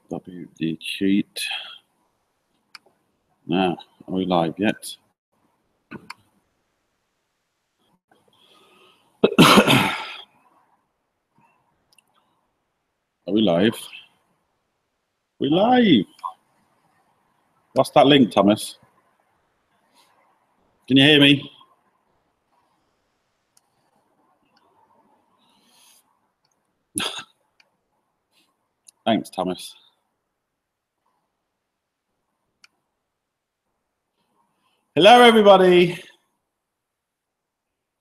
WD cheat. Now, are we live yet? Are we live? We're live. What's that link, Thomas? Can you hear me? Thanks, Thomas. Hello, everybody.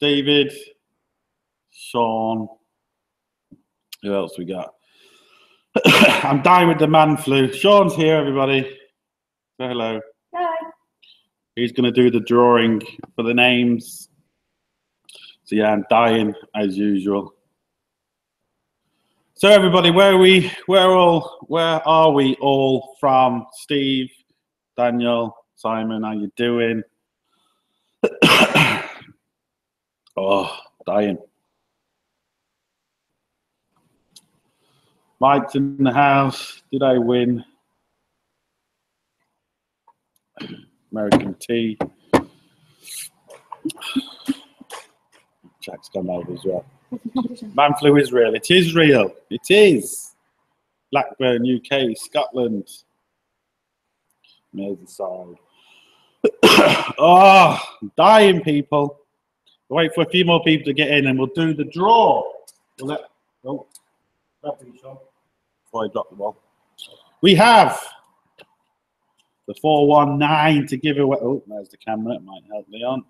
David, Sean. Who else we got? I'm dying with the man flu. Sean's here, everybody. Say hello. Hi. He's going to do the drawing for the names. So yeah, I'm dying as usual. So everybody, where are we all from? Steve, Daniel, Simon, how you doing? Oh, dying. Mike's in the house. Did I win? American tea. Jack's gone over as well. Man flu is real. It is real. It is. Blackburn, UK, Scotland. Merseyside. Oh, dying, people. We'll wait for a few more people to get in and we'll do the draw. We'll let, oh, before I drop the ball. We have the 419 to give away. Oh, there's the camera. It might help Leon.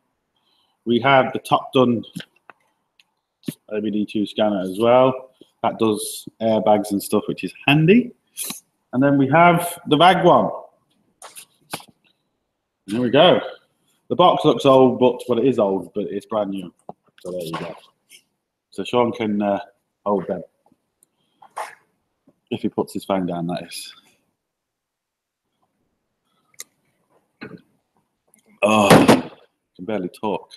We have the Top Done OBD2 scanner as well. That does airbags and stuff, which is handy. And then we have the bag one. There we go. The box looks old, but well, it is old, but it's brand new. So there you go. So Sean can hold them. If he puts his phone down, that is. Oh, I can barely talk.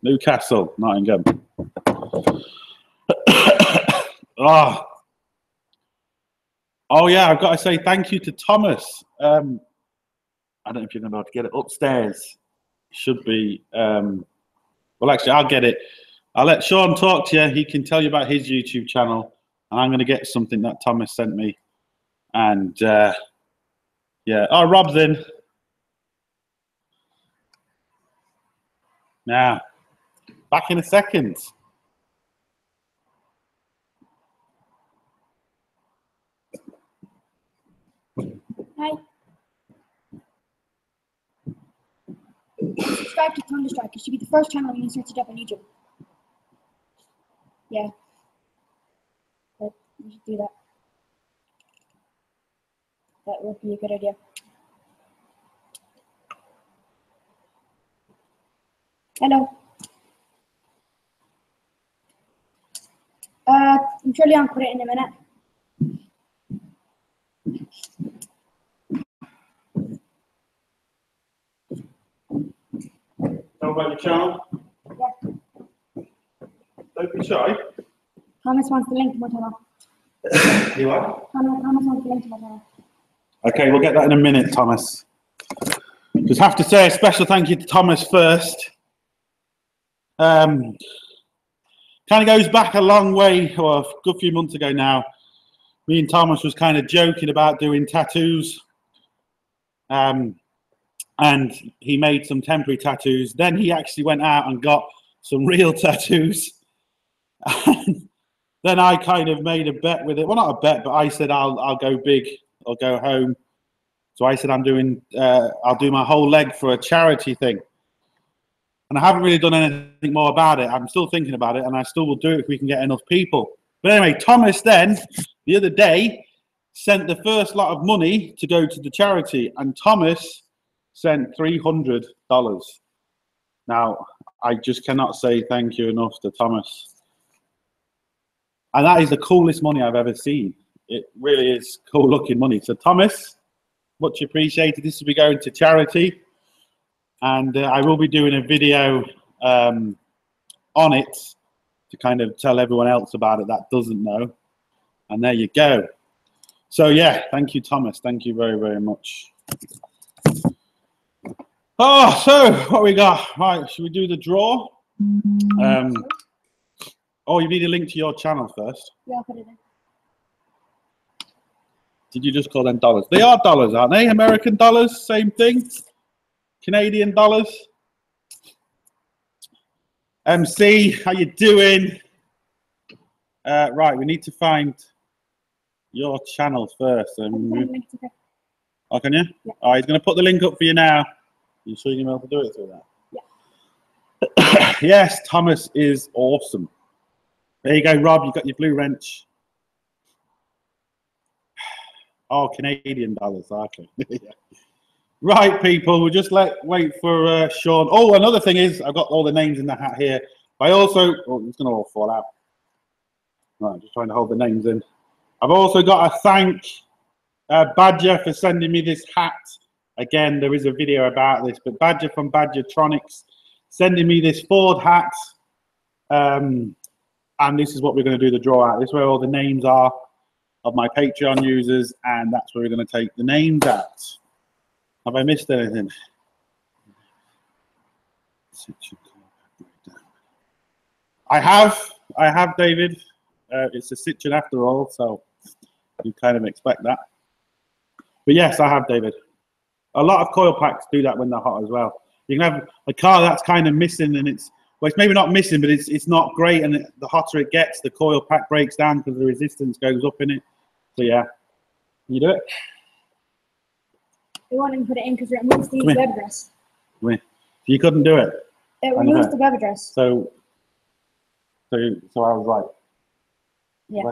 Newcastle, Nottingham. Oh yeah, I've got to say thank you to Thomas. I don't know if you're going to be able to get it upstairs. Should be. Well, actually, I'll get it. I'll let Sean talk to you. He can tell you about his YouTube channel. And I'm going to get something that Thomas sent me. And yeah. Oh, Rob's in. Now, back in a second. Hi. Subscribe to Thunderstrike. It should be the first channel when you search it up on YouTube. Yeah. But you should do that. That would be a good idea. Hello. I'm sure Leon put it in a minute. Tell about your channel? Yeah. Don't be shy. Thomas wants the link to my channel. You what? Thomas wants the link to my channel. Okay, we'll get that in a minute, Thomas. Just have to say a special thank you to Thomas first. Kind of goes back a long way, or a good few months ago now. Me and Thomas was kind of joking about doing tattoos. And he made some temporary tattoos. Then he actually went out and got some real tattoos. And then I kind of made a bet with it. Well, not a bet, but I said I'll go big. I'll go home. So I said I'll do my whole leg for a charity thing. And I haven't really done anything more about it. I'm still thinking about it, and I still will do it if we can get enough people. But anyway, Thomas then, the other day, sent the first lot of money to go to the charity, and Thomas sent $300. Now, I just cannot say thank you enough to Thomas. And that is the coolest money I've ever seen. It really is cool looking money. So Thomas, much appreciated. This will be going to charity. And I will be doing a video on it to kind of tell everyone else about it that doesn't know. And there you go. So yeah, thank you, Thomas. Thank you very, very much. Oh, so what we got? Right, should we do the draw? Oh, you need a link to your channel first. Yeah, I'll put it in. Did you just call them dollars? They are dollars, aren't they? American dollars, same thing. Canadian dollars. MC, how you doing? Right, we need to find your channel first. Okay. Oh, can you? Yeah. Oh, he's going to put the link up for you now. You sure you're going to be able to do it through that? Yeah. Yes, Thomas is awesome. There you go, Rob. You got your blue wrench. Oh, Canadian dollars. Okay. Yeah. Right, people. We'll just wait for Sean. Oh, another thing is, I've got all the names in the hat here. I also, oh, it's going to all fall out. Right, just trying to hold the names in. I've also got to thank Badger for sending me this hat. Again, there is a video about this, but Badger from Badgertronics sending me this Ford hat. And this is what we're going to do the draw out. This is where all the names are of my Patreon users, and that's where we're going to take the names out. Have I missed anything? I have, David. It's a Citroen after all, so you kind of expect that. But yes, I have, David. A lot of coil packs do that when they're hot as well. You can have a car that's kind of missing, and it's maybe not missing, but it's not great. And the hotter it gets, the coil pack breaks down because the resistance goes up in it. So yeah, can you do it? We want to put it in because it removes the web address. You couldn't do it. It removes the web address. So I was right. Yeah.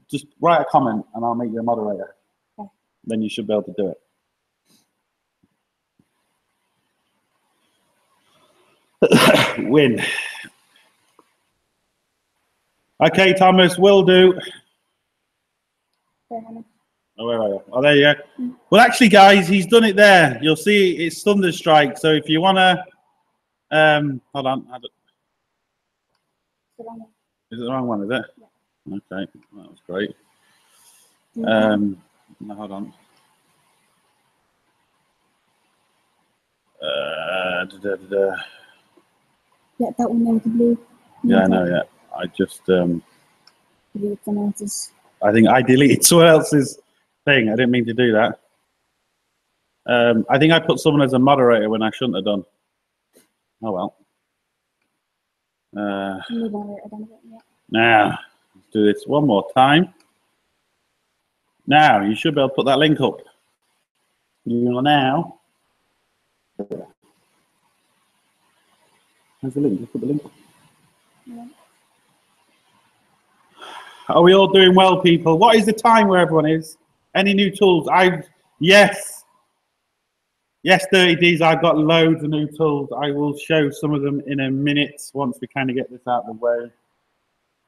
Just write a comment and I'll make you a moderator. Okay. Then you should be able to do it. Win. Okay, Thomas, will do. Oh, where are you? Oh, there you go. Well, actually, guys, he's done it there. You'll see it's Thunderstrike. So if you want to, hold on. Is it the wrong one, is it? Yeah. Okay, that was great. No, hold on. Yeah, that one there with the blue. Yeah, I know, yeah. I just, delete someone else's. I think I deleted someone else's thing. I didn't mean to do that. I think I put someone as a moderator when I shouldn't have done. Oh, well. Now, let's do this one more time. Now, you should be able to put that link up. You are now. Where's the link? Just put the link up. Yeah. Are we all doing well, people? What is the time where everyone is? Any new tools? Yes, 30Ds. I've got loads of new tools. I will show some of them in a minute once we kind of get this out of the way.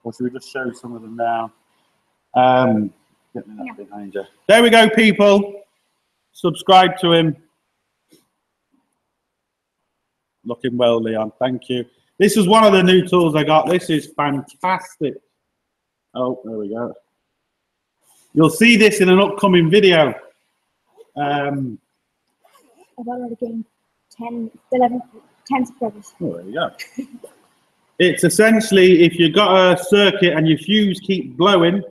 Or should we just show some of them now? Get me that behind you. There we go, people. Subscribe to him. Looking well, Leon. Thank you. This is one of the new tools I got. This is fantastic. Oh, there we go. You'll see this in an upcoming video. I've already gained 10 subscribers. Oh, there you go. It's essentially, if you've got a circuit and your fuse keeps blowing,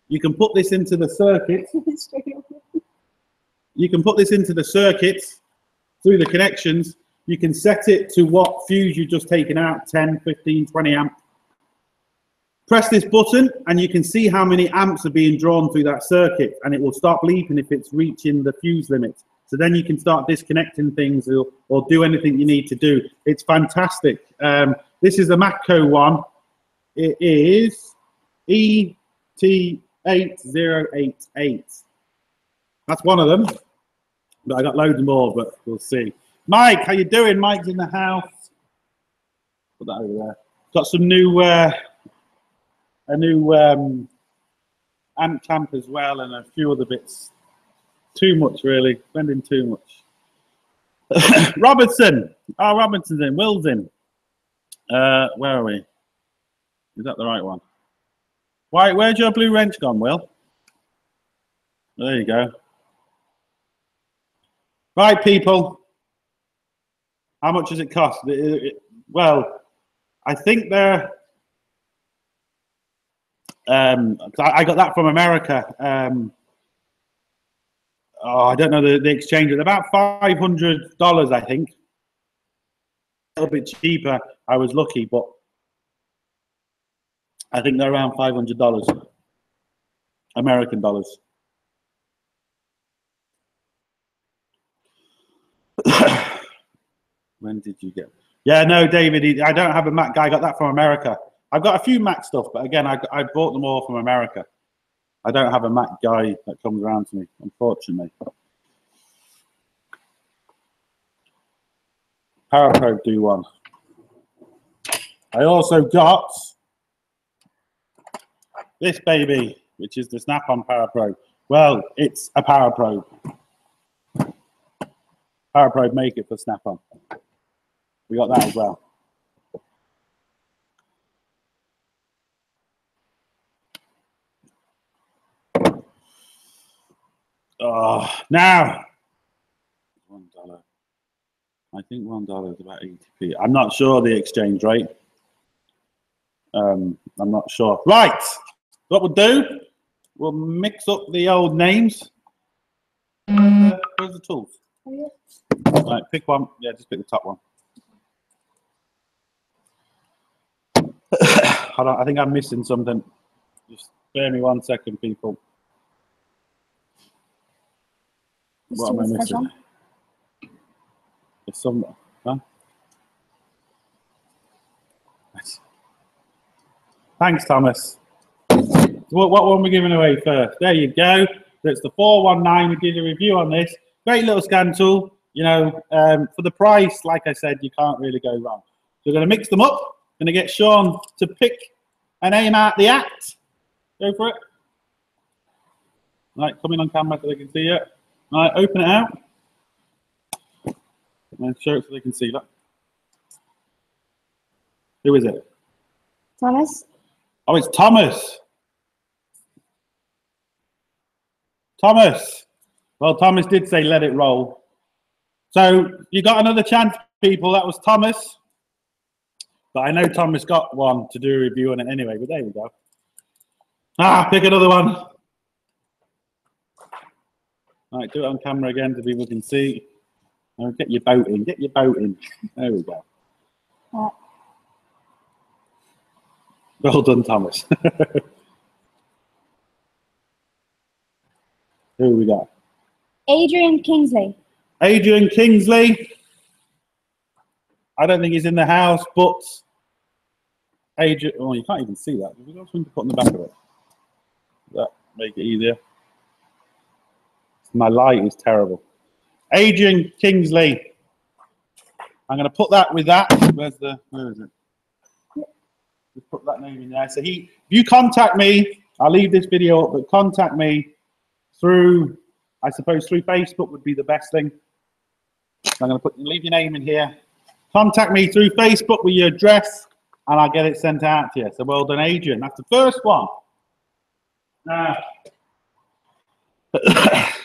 you can put this into the circuit. You can put this into the circuit through the connections. You can set it to what fuse you've just taken out, 10, 15, 20 amp. Press this button and you can see how many amps are being drawn through that circuit, and it will stop bleeping if it's reaching the fuse limit. So then you can start disconnecting things or do anything you need to do. It's fantastic. This is a Matco one. It is ET8088. That's one of them. But I got loads more, but we'll see. Mike, how you doing? Mike's in the house. Put that over there. Got some new, a new amp clamp as well, and a few other bits. Too much, really. Spending too much. Robertson. Oh, Robertson's in. Will's in. Where are we? Is that the right one? Why? Where's your blue wrench gone, Will? There you go. Right, people. How much does it cost? Well, I think they're. I got that from America. Oh, I don't know the exchange. It's about $500, I think. A little bit cheaper. I was lucky, but I think they're around $500 American dollars. When did you get? Yeah, no, David. I don't have a Mac guy. I got that from America. I've got a few Mac stuff, but again, I bought them all from America. I don't have a Mac guy that comes around to me, unfortunately. PowerPro do one. I also got this baby, which is the Snap-on PowerPro. Well, it's a PowerPro. PowerPro make it for Snap-on. We got that as well. Now, $1. I think $1 is about 80p. I'm not sure the exchange rate. I'm not sure. Right, what we'll do, we'll mix up the old names. Where's the tools? Right, pick one. Yeah, just pick the top one. Hold on, I think I'm missing something. Just bear me 1 second, people. What am I missing? It's some. Huh? Thanks, Thomas. What one are we giving away first? There you go. That's the 419. We did a review on this. Great little scan tool. You know, for the price, like I said, you can't really go wrong. So we're going to mix them up. Going to get Sean to pick a name out the act. Go for it. Right, come in on camera so they can see it. Right, open it out. And show it so they can see that. Who is it? Thomas. Oh, it's Thomas. Thomas. Well, Thomas did say let it roll. So you got another chance, people. That was Thomas. But I know Thomas got one to do a review on it anyway, but there we go. Ah, pick another one. All right, do it on camera again so people can see. Oh, get your boat in. Get your boat in. There we go. Well done, Thomas. Who we got? Adrian Kingsley. Adrian Kingsley. I don't think he's in the house, but Adrian. Oh, you can't even see that. We've got something to put on the back of it. That make it easier. My light is terrible. Adrian Kingsley. I'm going to put that with that. Where is it? Just put that name in there. So if you contact me, I'll leave this video up, but contact me through, I suppose through Facebook would be the best thing. So I'm going to leave your name in here. Contact me through Facebook with your address, and I'll get it sent out to you. So well done, Adrian. That's the first one. Now, what's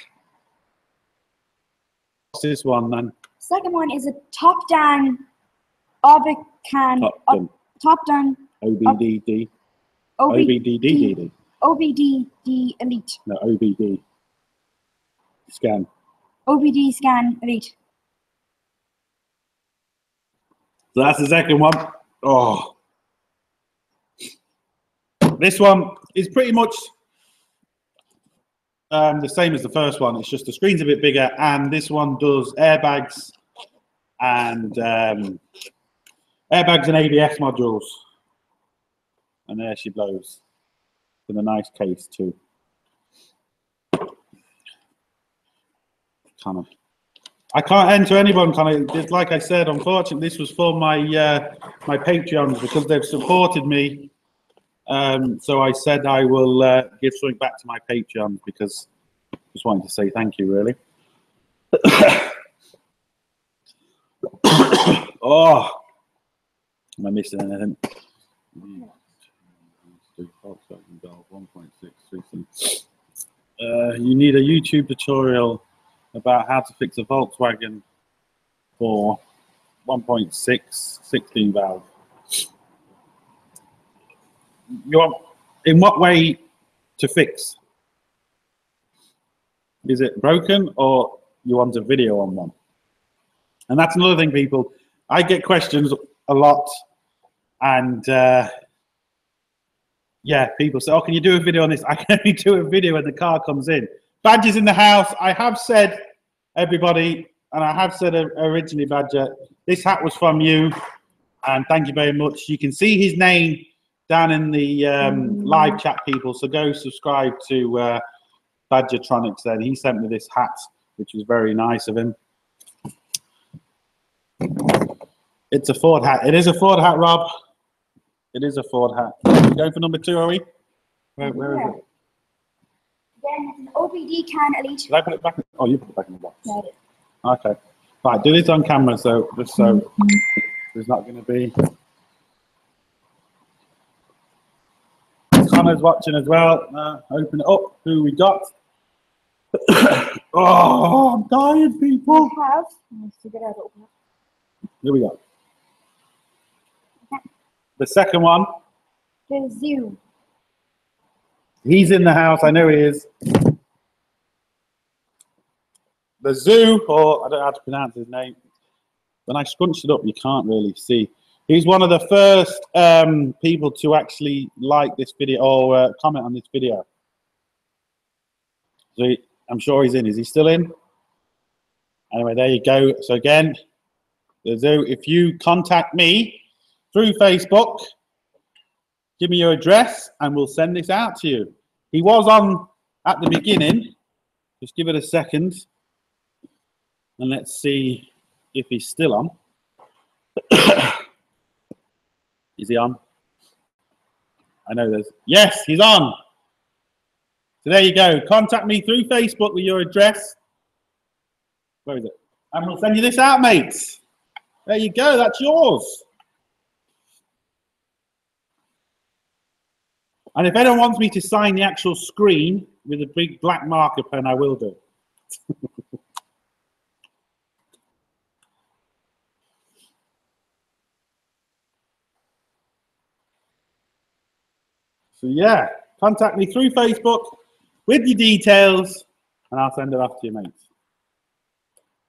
this one then? Second one is a top-down Orbican. Top-down. OBDD. OBDD. OBDD Elite. No, OBD. Scan. OBD Scan Elite. So that's the second one. Oh. This one is pretty much the same as the first one. It's just the screen's a bit bigger, and this one does airbags and ABS modules. And there she blows. In a nice case too. I can't enter anyone. Like I said, unfortunately, this was for my my Patreons because they've supported me. So I said I will give something back to my Patreons because I just wanted to say thank you, really. Oh, am I missing anything? valve 1.6. You need a YouTube tutorial about how to fix a Volkswagen for 1.6 16 valve. You want, in what way to fix? Is it broken, or you want a video on one? And that's another thing, people. I get questions a lot, and yeah, people say, oh, can you do a video on this? I can only do a video when the car comes in. Badger's in the house. I have said, everybody, and I have said originally, Badger, this hat was from you, and thank you very much. You can see his name down in the live chat, people, so go subscribe to Badgertronics then. He sent me this hat, which was very nice of him. It's a Ford hat. It is a Ford hat, Rob. It is a Ford hat. Going for number 2, are we? Where is it? Then it's an OBD can elite. Did I put it back? Oh, you put it back in the box. Yeah, I did. Okay. Right, do this on camera, so just so there's not going to be. Connor's watching as well. Open it up. Who we got? Oh, I'm dying, people. I have. Let's figure out open it. Here we go. The second one. The zoo. He's in the house. I know he is. The zoo, or I don't know how to pronounce his name. When I scrunch it up, you can't really see. He's one of the first people to actually like this video or comment on this video. So I'm sure he's in. Is he still in? Anyway, there you go. So again, the zoo, if you contact me through Facebook, give me your address and we'll send this out to you. He was on at the beginning. Just give it a second. And let's see if he's still on. Is he on? I know there's... Yes, he's on. So there you go. Contact me through Facebook with your address. Where is it? And we'll send you this out, mates. There you go. That's yours. And if anyone wants me to sign the actual screen with a big black marker pen, I will do. So yeah, contact me through Facebook with your details, and I'll send it off to you, mates.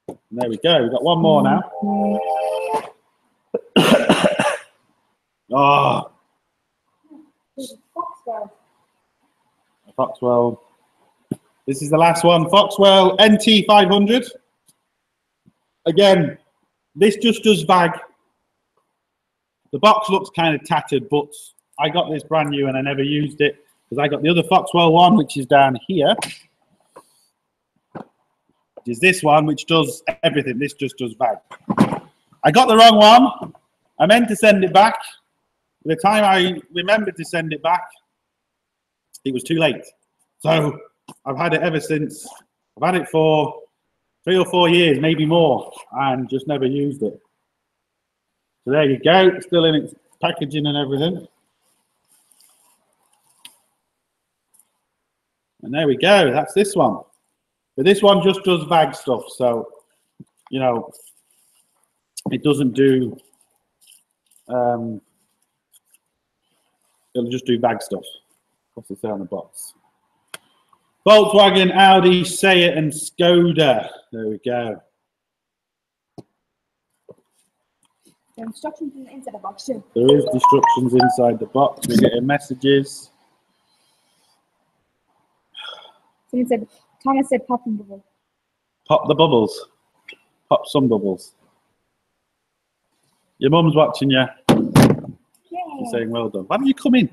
And there we go. We've got one more now. Oh. Foxwell. This is the last one. Foxwell NT500. Again, this just does bag. The box looks kind of tattered, but I got this brand new and I never used it because I got the other Foxwell one, which is down here. Which is this one, which does everything. This just does bag. I got the wrong one. I meant to send it back. By the time I remembered to send it back, it was too late. So I've had it ever since. I've had it for 3 or 4 years, maybe more, and just never used it. So there you go. It's still in its packaging and everything. And there we go. That's this one. But this one just does bag stuff. So, you know, it doesn't do... it'll just do bag stuff. What's it say on the box? Volkswagen, Audi, Seat, and Skoda. There we go. There are instructions inside the box too. There is instructions inside the box. We're getting messages. Someone said, Thomas said pop and bubble. Pop the bubbles. Pop some bubbles. Your mum's watching you. She's saying well done. Why don't you come in?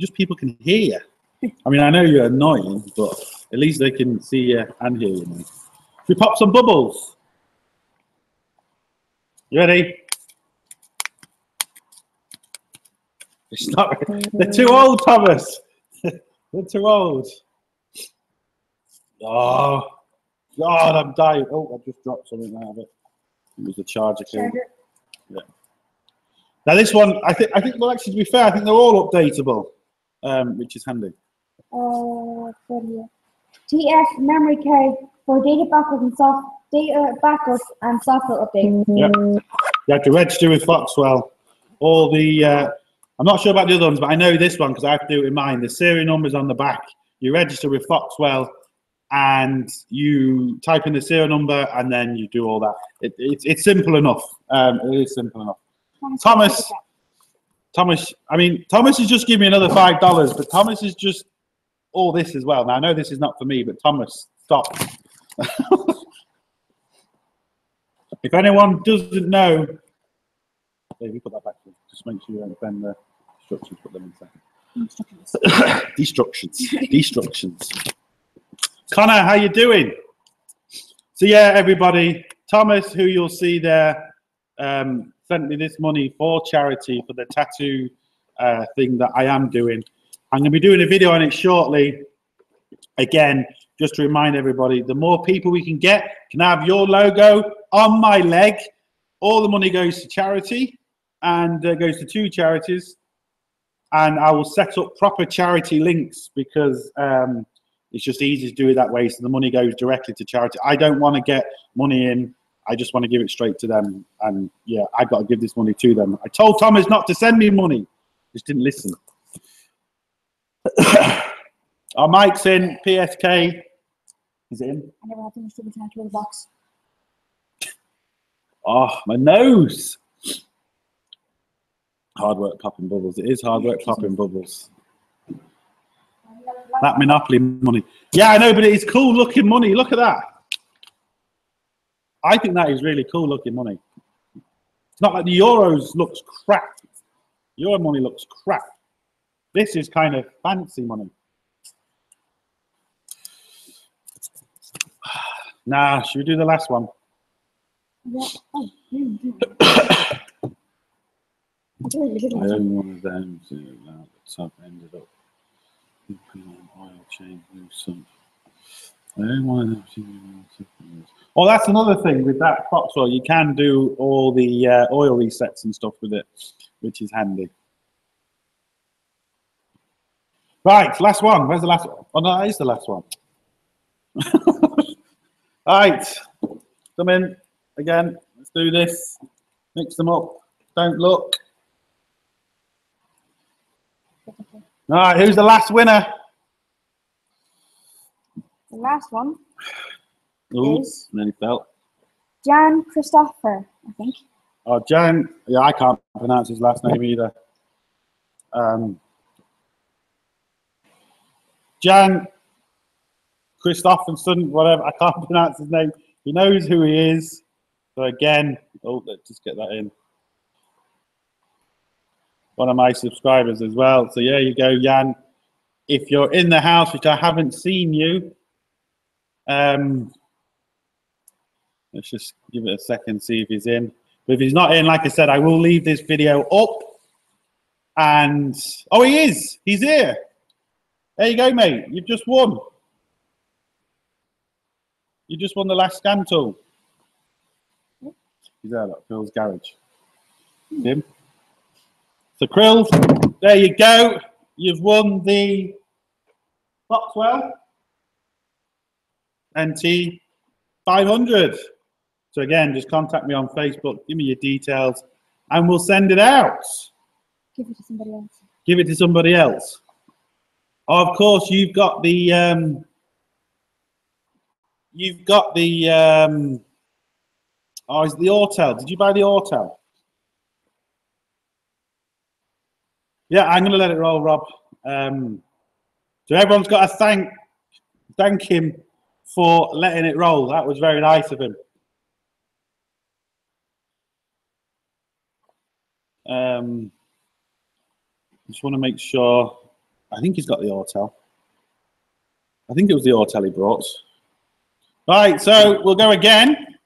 Just people can hear you. I mean, I know you're annoying, but at least they can see you and hear you. Should we pop some bubbles? You ready? It's not. They're too old, Thomas. They're too old. Oh, God, I'm dying. Oh, I just dropped something out of it. It was the charger cable. Yeah. Now this one, I think. Well, actually, to be fair, I think they're all updatable. which is handy. TF memory card for data backup and software update. Yep. You have to register with Foxwell. All the I'm not sure about the other ones, but I know this one because I have to do it in mine. The serial number's on the back. You register with Foxwell, and you type in the serial number, and then you do all that. It's simple enough. It is simple enough. Thomas. I mean, Thomas has just given me another $5, but Thomas is just all this as well. Now I know this is not for me, but Thomas, stop. If anyone doesn't know, you put that back. Just make sure you don't bend the instructions. Put them in second. Destructions. Connor, how you doing? So yeah, everybody, Thomas, who you'll see there, sent me this money for charity for the tattoo thing that I am doing. I'm going to be doing a video on it shortly. Again, just to remind everybody, the more people we can have your logo on my leg. All the money goes to charity, and goes to 2 charities. And I will set up proper charity links because it's just easy to do it that way. So the money goes directly to charity. I don't want to get money in. I just want to give it straight to them. And yeah, I've got to give this money to them. I told Thomas not to send me money. Just didn't listen. Our mic's in. PSK is it in. I never had to finish the tattoo in the box. Oh, my nose. Hard work popping bubbles. It is hard work popping bubbles. That Monopoly money. Yeah, I know, but it is cool looking money. Look at that. I think that is really cool looking money. It's not like the Euros looks crap. Euro money looks crap. This is kind of fancy money. Nah, should we do the last one? Yeah. Oh, I own one of them to the top ended up oil change new sump. I own one of them. Oh, that's another thing with that Foxwell. You can do all the oil resets and stuff with it, which is handy. Right, last one. Where's the last one? Oh no, that is the last one. Right, come in again. Let's do this. Mix them up. Don't look. All right, who's the last winner? The last one is nearly fell. Jan Christopher, I think. Oh, Jan. Yeah, I can't pronounce his last name either. Jan Christopherson, whatever. I can't pronounce his name. He knows who he is. So again, oh, let's just get that in. One of my subscribers as well. So there you go, Jan. If you're in the house, which I haven't seen you, let's just give it a second, see if he's in. But if he's not in, like I said, I will leave this video up. And, oh, he is. He's here. There you go, mate. You've just won. You just won the last scan tool. He's there, look, Phil's garage. Him. So, Krill, there you go. You've won the Foxwell NT 500. So again, just contact me on Facebook, give me your details, and we'll send it out. Give it to somebody else. Give it to somebody else. Of course, you've got the oh, is the Autel? Did you buy the Autel? Yeah, I'm going to let it roll, Rob. So everyone's got to thank him for letting it roll. That was very nice of him. Just want to make sure. I think he's got the Autel. I think it was the Autel he brought. Right, so we'll go again.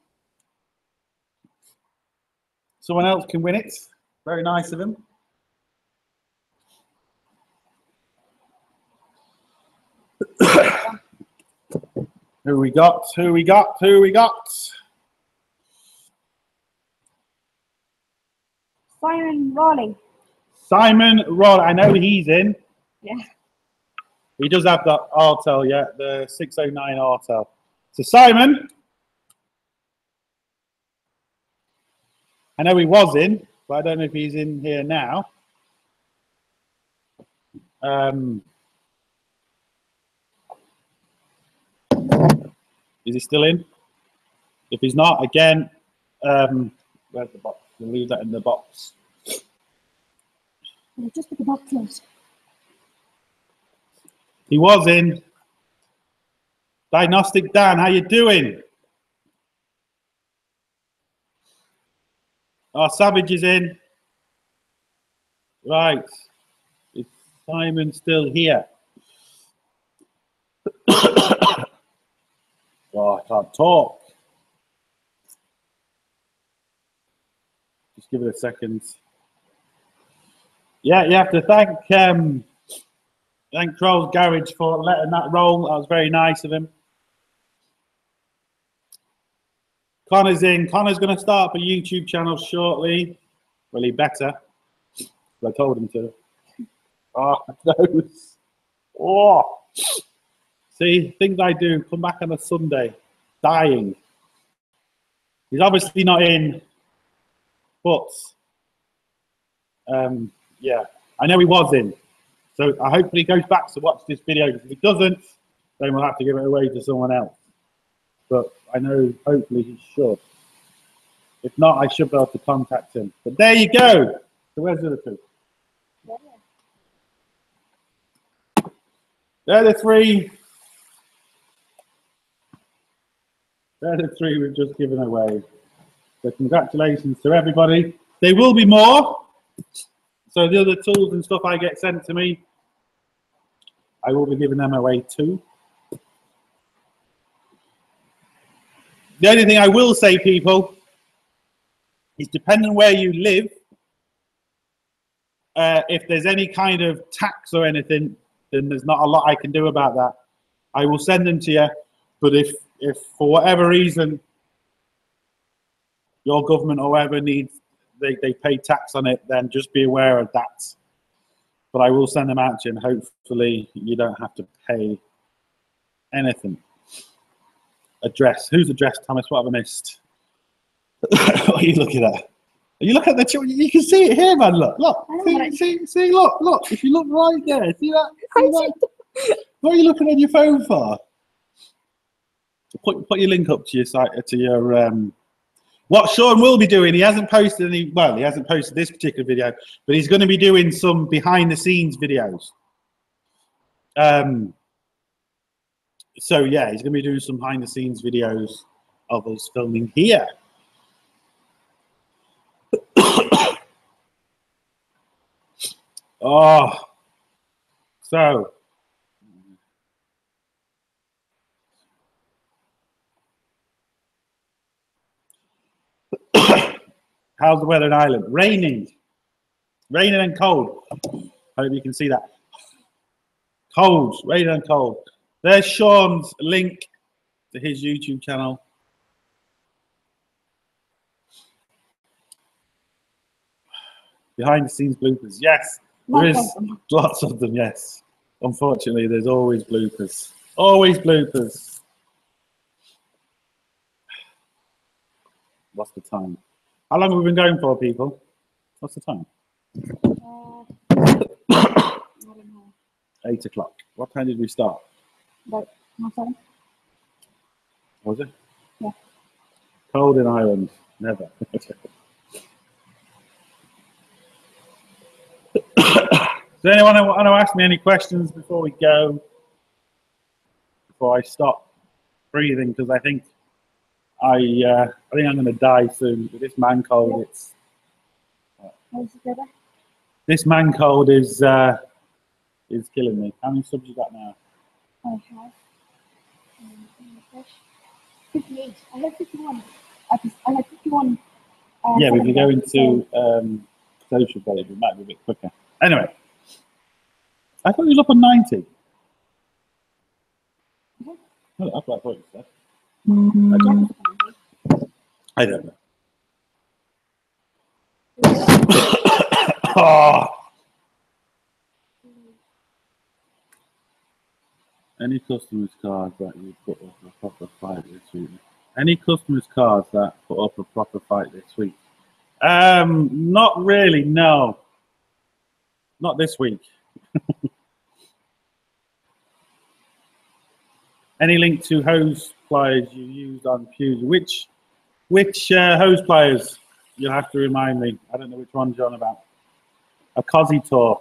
Someone else can win it. Very nice of him. Who we got? Who we got? Who we got? Simon Raleigh. Simon Raleigh. I know he's in. Yeah. He does have the RTEL, yeah, the 609 RTEL. So Simon, I know he was in, but I don't know if he's in here now. Is he still in? If he's not, again, where's the box? We'll leave that in the box. Just put the box close. He was in. Diagnostic Dan, how you doing? Our Savage is in. Right. Is Simon still here? Oh, I can't talk. Just give it a second. Yeah, you have to thank Troll's Garage for letting that roll. That was very nice of him. Connor's in. Connor's going to start up a YouTube channel shortly. Well, he better. I told him to. Oh, those. Oh. See, things I do. Come back on a Sunday. Dying. He's obviously not in. But, yeah. I know he was in. So I hopefully he goes back to watch this video. If he doesn't, then we'll have to give it away to someone else. But I know hopefully he should. If not, I should be able to contact him. But there you go. So where's the other two? They're the three. They're the three we've just given away. So congratulations to everybody. There will be more. So the other tools and stuff I get sent to me, I will be giving them away too. The only thing I will say, people, is depending where you live, if there's any kind of tax or anything, then there's not a lot I can do about that. I will send them to you, but if for whatever reason your government or whoever needs, they pay tax on it, then just be aware of that. But I will send them out to you, and hopefully you don't have to pay anything. Address. Whose address, Thomas? What have I missed? What are you looking at? Are you looking at the children? You can see it here, man. Look, look. See, look. If you look right there, see that? See that? What are you looking on your phone for? Put your link up to your site, to your what Sean will be doing. He hasn't posted any. Well, he hasn't posted this particular video, but he's going to be doing some behind-the-scenes videos. So yeah, he's going to be doing some behind-the-scenes videos of us filming here. Oh, so how's the weather in Ireland? Raining and cold. I hope you can see that. Cold, raining and cold. There's Sean's link to his YouTube channel. Behind the scenes bloopers. Yes, there is lots of them, yes. Unfortunately, there's always bloopers. Always bloopers. What's the time? How long have we been going for, people? What's the time? 8 o'clock. What time did we start? About 7:30. Was it? Yeah. Cold in Ireland. Never. Does anyone want to ask me any questions before we go? Before I stop breathing, because I think I'm going to die soon with this man cold. Yeah. This man cold is killing me. How many subs you got now? I have 58. I have 51. I have 51. Yeah, we can go into social page. It might be a bit quicker. Anyway, I thought you was up on 90. Yeah. Oh, that's what I thought you said. I don't know. Oh. Any customers' cards that you put up a proper fight this week? Any customers' cards that put up a proper fight this week? Not really, no. Not this week. Any link to hose pliers you used on Fuse? Which hose pliers? You'll have to remind me. I don't know which ones you're on about. A Cosy tour.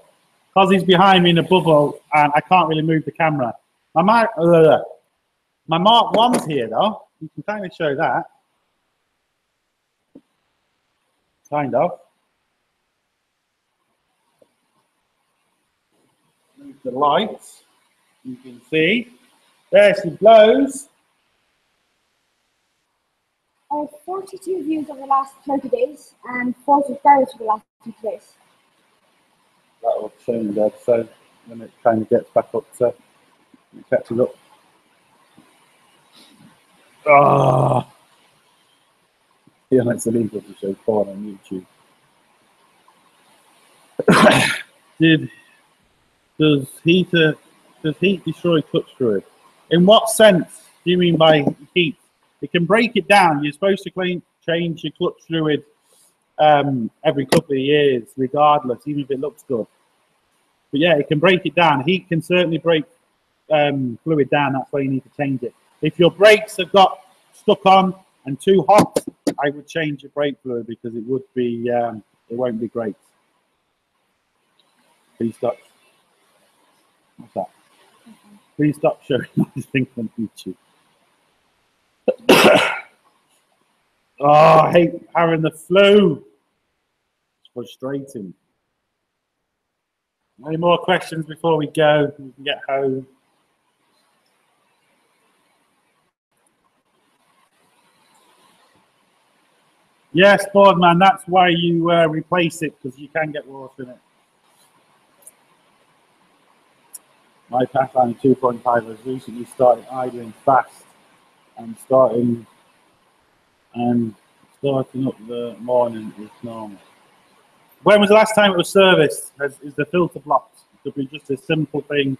Cosy's behind me in a bubble, and I can't really move the camera. My Mark 1's here though. You can kind of show that. Kind of. Move the lights. You can see. There she blows. I have 42 views over the last 30 days and 40 stars for the last 2 days. That will change that, so when it kind of gets back up to it catches up. Ah, yeah, it's illegal to show porn on YouTube. Does heat destroy clutch fluid? In what sense do you mean by heat? It can break it down. You're supposed to change your clutch fluid every couple of years, regardless, even if it looks good. But yeah, it can break it down. Heat can certainly break fluid down. That's why you need to change it. If your brakes have got stuck on and too hot, I would change your brake fluid because it would be it won't be great. Please stop. What's that? Please stop showing these things on YouTube. Oh, I hate having the flu. It's frustrating. Any more questions before we go? We can get home. Yes, Boardman, that's why you replace it, because you can get water in it. My Pathfinder 2.5 has recently started idling fast and starting up the morning is normal. When was the last time it was serviced? Is the filter blocked? It could be just a simple thing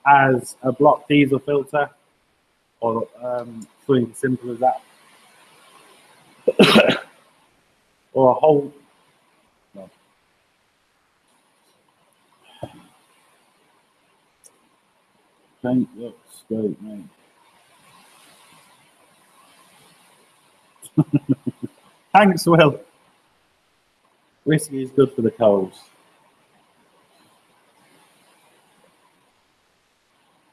as a blocked diesel filter, or something as simple as that. Or a whole. No. Paint looks great, mate. Thanks, Will. Whiskey is good for the colds.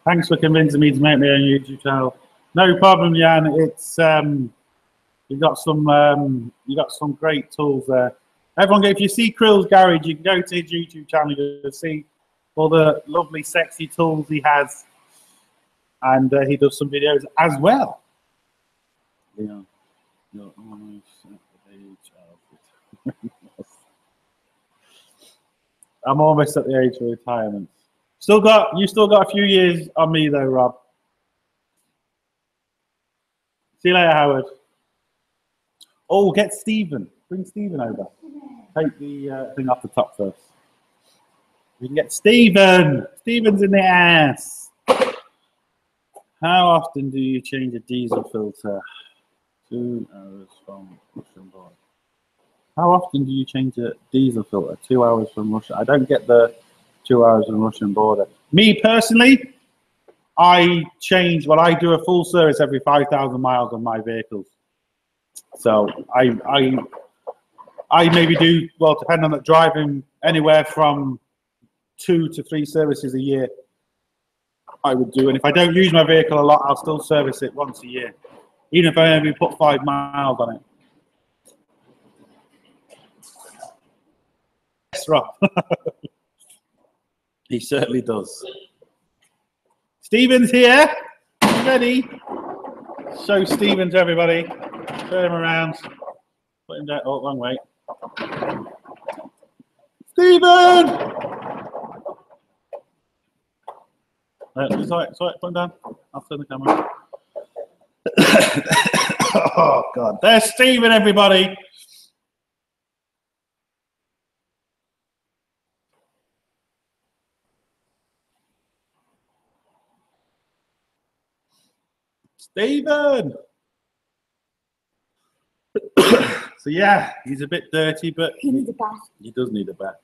Thanks for convincing me to make my own YouTube channel. No problem, Jan. It's you got some great tools there. Everyone, if you see Krill's Garage, you can go to his YouTube channel. You'll see all the lovely, sexy tools he has, and he does some videos as well. Yeah, you're almost at the age of I'm almost at the age of retirement. You still got a few years on me though, Rob. See you later, Howard. Oh, get Stephen. Bring Stephen over. Take the thing off the top first. We can get Stephen. Stephen's in the ass. How often do you change a diesel filter? 2 hours from Russian board. How often do you change a diesel filter? 2 hours from Russia. I don't get the 2 hours from Russian border. Me personally, I do a full service every 5,000 miles on my vehicles. So I maybe do, well, depending on the driving, anywhere from 2 to 3 services a year I would do. And if I don't use my vehicle a lot, I'll still service it once a year, even if I only put 5 miles on it. Yes, Rob. He certainly does. Stephen's here. You ready? Show Stephen to everybody. Turn him around. Put him down. Oh, wrong way. Stephen! Sorry, put him down. I'll turn the camera. Oh, God. There's Stephen, everybody. Stephen! So yeah, he's a bit dirty, but He needs a bath. he does need a bath.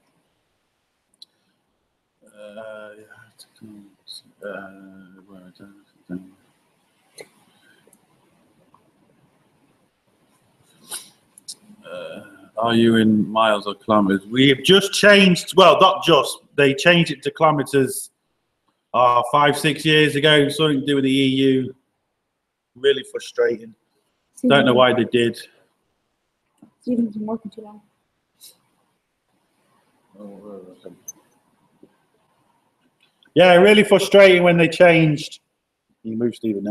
Are you in miles or kilometers? We have just changed, well, not just, they changed it to kilometers 5-6 years ago, something to do with the EU. Really frustrating. Don't know why they did. Stephen's been working too long. Yeah, really frustrating when they changed. You can move Stephen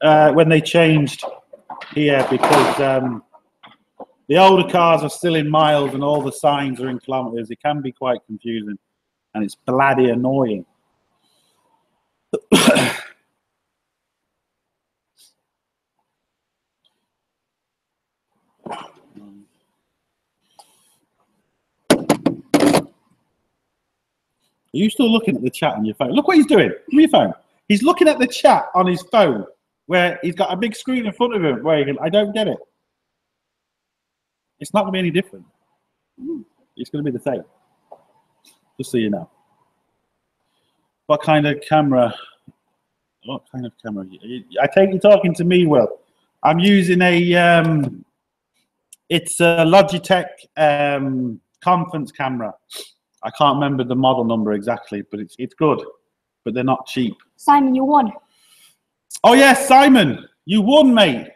now. When they changed here, because the older cars are still in miles and all the signs are in kilometers. It can be quite confusing, and it's bloody annoying. Are you still looking at the chat on your phone? Look what he's doing. Give me your phone. He's looking at the chat on his phone where he's got a big screen in front of him where he can, I don't get it. It's not going to be any different. It's going to be the same. Just so you know. What kind of camera? What kind of camera? I take you talking to me, Will. I'm using a, it's a Logitech conference camera. I can't remember the model number exactly, but it's good. But they're not cheap. Simon, you won. Oh yes, Simon, you won, mate.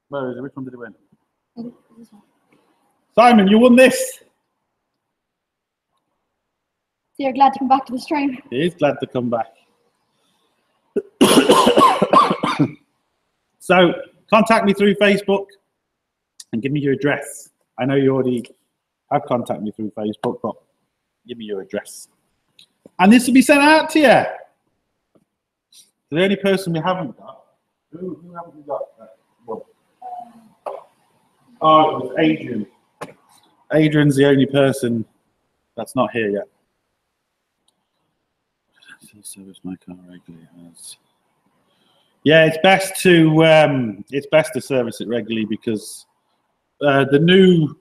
Where is it? Which one did he win? This one. Simon, you won this. So you're glad to come back to the stream. He is glad to come back. So contact me through Facebook and give me your address. I know you already have contacted me through Facebook, but give me your address. And this will be sent out to you. The only person we haven't got, who haven't we got? Well, oh, it was Adrian. Adrian's the only person that's not here yet. Service my car regularly. Yeah, it's best to service it regularly because the new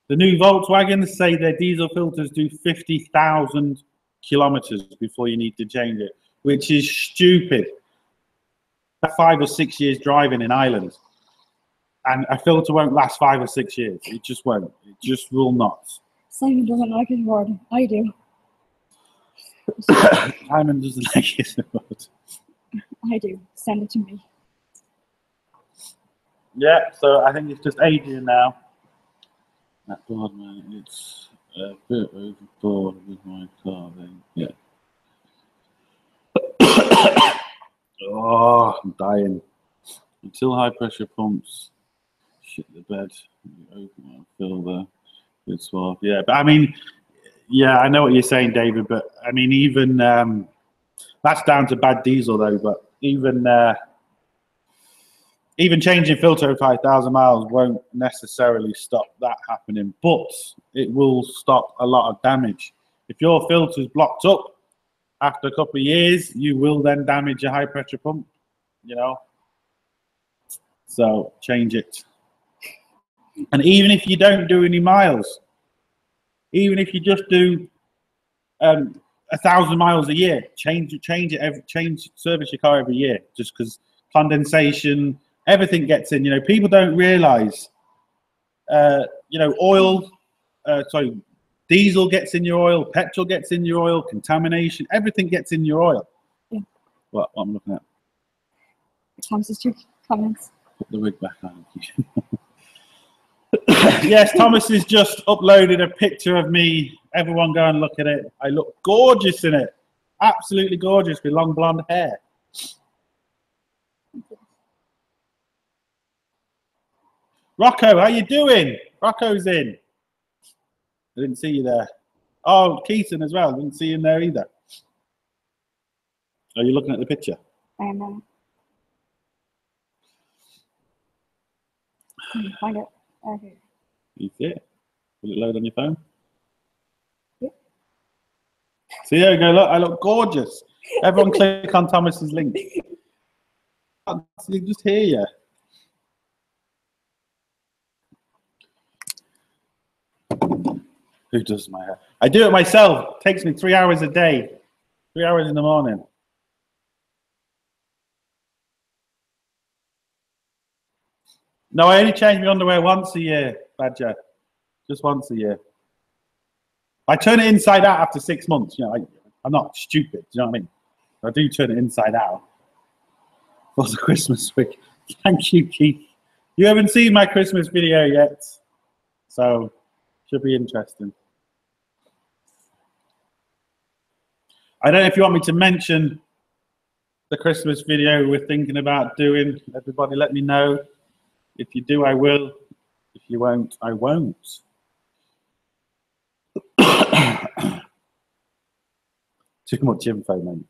Volkswagens say their diesel filters do 50,000 kilometers before you need to change it, which is stupid. 5 or 6 years driving in Ireland, and a filter won't last 5 or 6 years. It just won't. It just will not. Simon doesn't like his word. I do. Simon doesn't like his word. I do. Send it to me. Yeah, so I think it's just Adrian now. That board, man, it's a bit overboard with my car then. Yeah. Oh, I'm dying. Until high pressure pumps shit the bed. You open and fill the good swap. Yeah, but I mean, yeah, I know what you're saying, David, but I mean, even that's down to bad diesel though, but even changing filter every 5,000 miles won't necessarily stop that happening, but it will stop a lot of damage. If your filter's blocked up after a couple of years, you will then damage your high pressure pump, you know. So change it. And even if you don't do any miles, even if you just do 1,000 miles a year, service your car every year, just because condensation, everything gets in. You know, people don't realize, you know, diesel gets in your oil, petrol gets in your oil, contamination, everything gets in your oil. Yeah. What I'm looking at? Thomas's two comments. Put the wig back on. Yes, Thomas has just uploaded a picture of me. Everyone go and look at it. I look gorgeous in it. Absolutely gorgeous with long blonde hair. Rocco, how you doing? Rocco's in. I didn't see you there. Oh, Keaton as well. Didn't see you in there either. Are you looking at the picture? I am. Find it. Okay. You see it? Will it load on your phone? Yep. See, there we go. Look, I look gorgeous. Everyone click on Thomas's link. I can't just hear you. Who does my hair? I do it myself. It takes me 3 hours a day. 3 hours in the morning. No, I only change my underwear once a year, Badger. Just once a year. I turn it inside out after 6 months. You know, I'm not stupid. Do you know what I mean? I do turn it inside out. For the Christmas week. Thank you, Keith. You haven't seen my Christmas video yet, so should be interesting. I don't know if you want me to mention the Christmas video we're thinking about doing. Everybody let me know. If you do, I will. If you won't, I won't. Too much info, mate.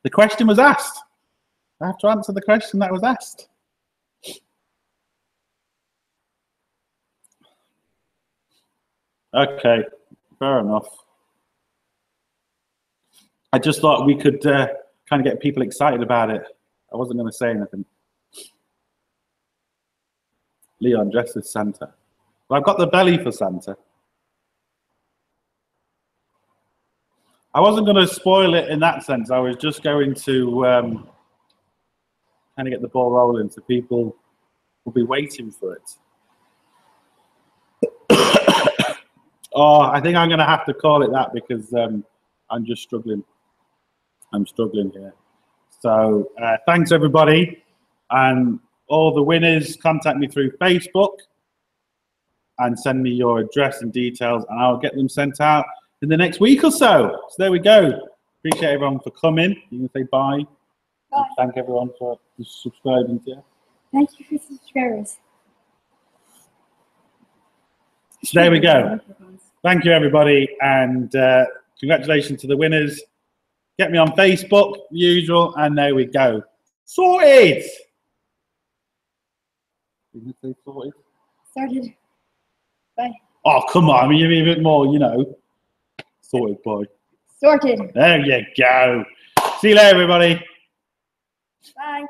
The question was asked. I have to answer the question that was asked. Okay, fair enough. I just thought we could kind of get people excited about it. I wasn't going to say anything. Leon dressed as Santa. Well, I've got the belly for Santa. I wasn't going to spoil it in that sense. I was just going to kind of get the ball rolling so people will be waiting for it. Oh, I think I'm going to have to call it that because I'm just struggling. I'm struggling here. So thanks, everybody. And all the winners, contact me through Facebook and send me your address and details, and I'll get them sent out in the next week or so. So there we go. Appreciate everyone for coming. You can say bye. Bye. Thank everyone for subscribing to you. Thank you for subscribers. So there we go. Thank you, everybody, and congratulations to the winners. Get me on Facebook, usual, and there we go. Sorted! Didn't you say sorted? Started. Bye. Oh, come on. I mean, you need a bit more, you know. Sorted, boy. Sorted. There you go. See you later, everybody. Bye.